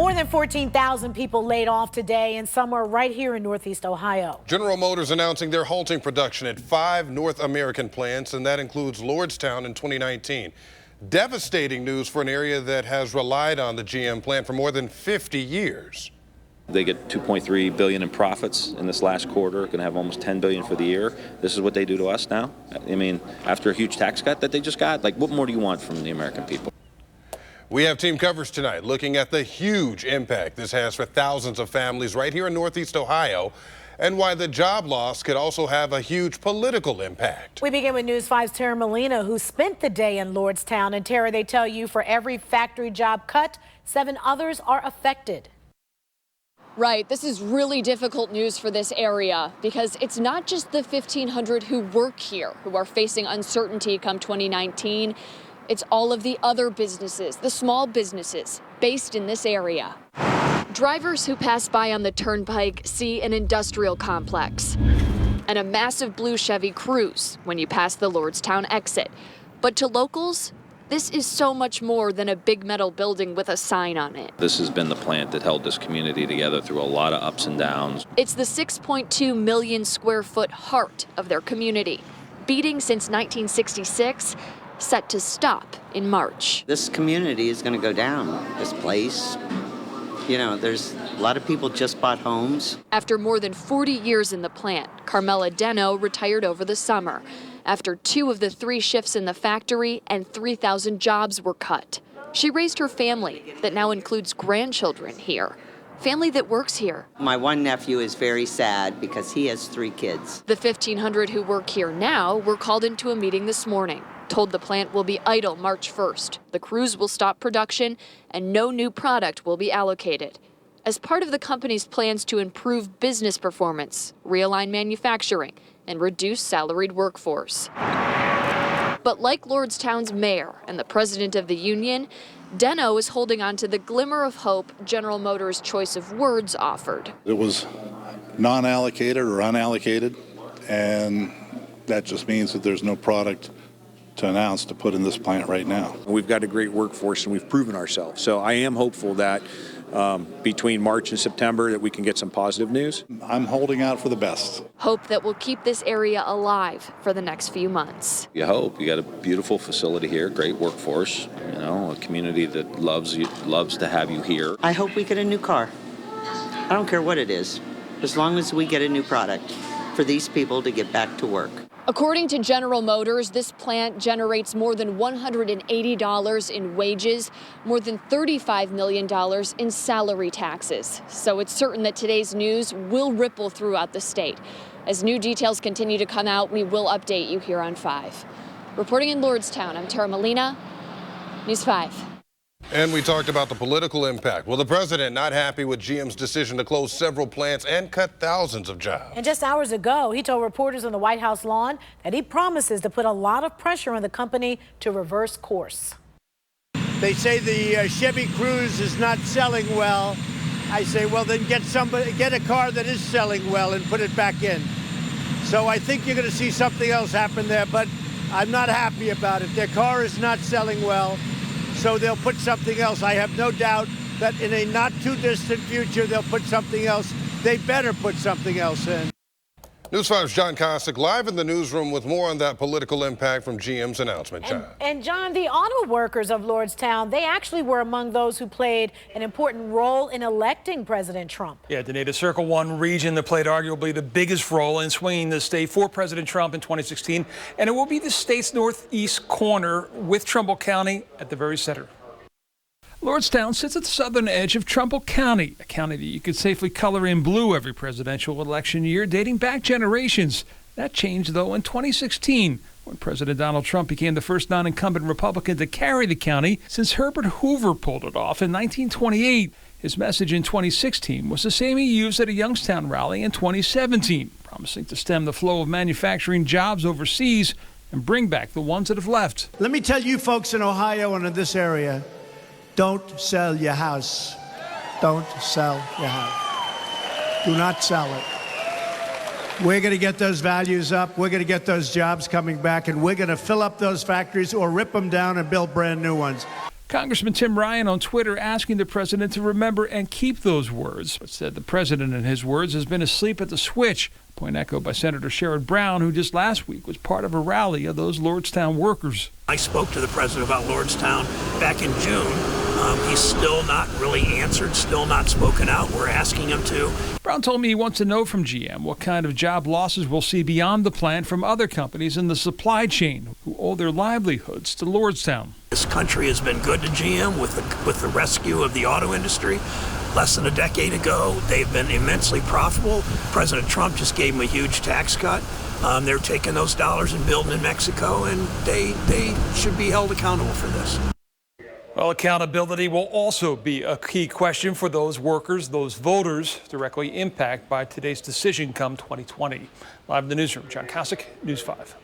More than 14,000 people laid off today and somewhere right here in Northeast Ohio. General Motors announcing they're halting production at 5 North American plants, and that includes Lordstown in 2019. Devastating news for an area that has relied on the GM plant for more than 50 years. They get $2.3 billion in profits in this last quarter, going to have almost $10 billion for the year. This is what they do to us now. I mean, after a huge tax cut that they just got, like, what more do you want from the American people? We have team coverage tonight looking at the huge impact this has for thousands of families right here in Northeast Ohio, and why the job loss could also have a huge political impact. We begin with News 5's Tara Molina, who spent the day in Lordstown. And Tara, they tell you for every factory job cut, 7 others are affected. Right. This is really difficult news for this area because it's not just the 1,500 who work here who are facing uncertainty come 2019. It's all of the other businesses, the small businesses based in this area. Drivers who pass by on the turnpike see an industrial complex and a massive blue Chevy Cruze when you pass the Lordstown exit. But to locals, this is so much more than a big metal building with a sign on it. This has been the plant that held this community together through a lot of ups and downs. It's the 6.2 million square foot heart of their community, beating since 1966, set to stop in March. This community is going to go down, this place. You know, there's a lot of people just bought homes. After more than 40 years in the plant, Carmela Deno retired over the summer after 2 of the 3 shifts in the factory and 3,000 jobs were cut. She raised her family that now includes grandchildren here, family that works here. My one nephew is very sad because he has 3 kids. The 1,500 who work here now were called into a meeting this morning, told the plant will be idle March 1st. The Cruze will stop production and no new product will be allocated as part of the company's plans to improve business performance, realign manufacturing, and reduce salaried workforce. But like Lordstown's mayor and the president of the union, Deno is holding on to the glimmer of hope General Motors' choice of words offered. It was non-allocated or unallocated, and that just means that there's no product to announce to put in this plant right now. We've got a great workforce and we've proven ourselves. So I am hopeful that between March and September that we can get some positive news. I'm holding out for the best. Hope that will keep this area alive for the next few months. You hope. You got a beautiful facility here, great workforce, you know, a community that loves you, loves to have you here. I hope we get a new car. I don't care what it is, as long as we get a new product for these people to get back to work. According to General Motors, this plant generates more than $180 in wages, more than $35 million in salary taxes. So it's certain that today's news will ripple throughout the state. As new details continue to come out, we will update you here on 5. Reporting in Lordstown, I'm Tara Molina, News 5. And we talked about the political impact. Well, the president not happy with GM's decision to close several plants and cut thousands of jobs. And just hours ago, he told reporters on the White House lawn that he promises to put a lot of pressure on the company to reverse course. They say the Chevy Cruze is not selling well. I say, well, then get a car that is selling well and put it back in. So I think you're going to see something else happen there, but I'm not happy about it. Their car is not selling well. So they'll put something else. I have no doubt that in a not too distant future, they'll put something else. They better put something else in. News 5's John Kostick live in the newsroom with more on that political impact from GM's announcement, John. And John, the auto workers of Lordstown, they actually were among those who played an important role in electing President Trump. Yeah, Danae, the Circle 1 region that played arguably the biggest role in swinging the state for President Trump in 2016. And it will be the state's northeast corner with Trumbull County at the very center. Lordstown sits at the southern edge of Trumbull County, a county that you could safely color in blue every presidential election year, dating back generations. That changed, though, in 2016, when President Donald Trump became the first non-incumbent Republican to carry the county since Herbert Hoover pulled it off in 1928. His message in 2016 was the same he used at a Youngstown rally in 2017, promising to stem the flow of manufacturing jobs overseas and bring back the ones that have left. Let me tell you folks in Ohio and in this area, don't sell your house. Don't sell your house. Do not sell it. We're going to get those values up. We're going to get those jobs coming back, and we're going to fill up those factories or rip them down and build brand new ones. Congressman Tim Ryan on Twitter asking the president to remember and keep those words, but said the president, in his words, has been asleep at the switch. Point echoed by Senator Sherrod Brown, who just last week was part of a rally of those Lordstown workers. I spoke to the president about Lordstown back in June. He's still not really answered, still not spoken out. We're asking him to. Brown told me he wants to know from GM what kind of job losses we'll see beyond the plant from other companies in the supply chain who owe their livelihoods to Lordstown. This country has been good to GM with the rescue of the auto industry. Less than a decade ago, they've been immensely profitable. President Trump just gave them a huge tax cut. They're taking those dollars and building in Mexico, and they should be held accountable for this. Well, accountability will also be a key question for those workers, those voters directly impacted by today's decision come 2020. Live in the newsroom, John Kosick, News 5.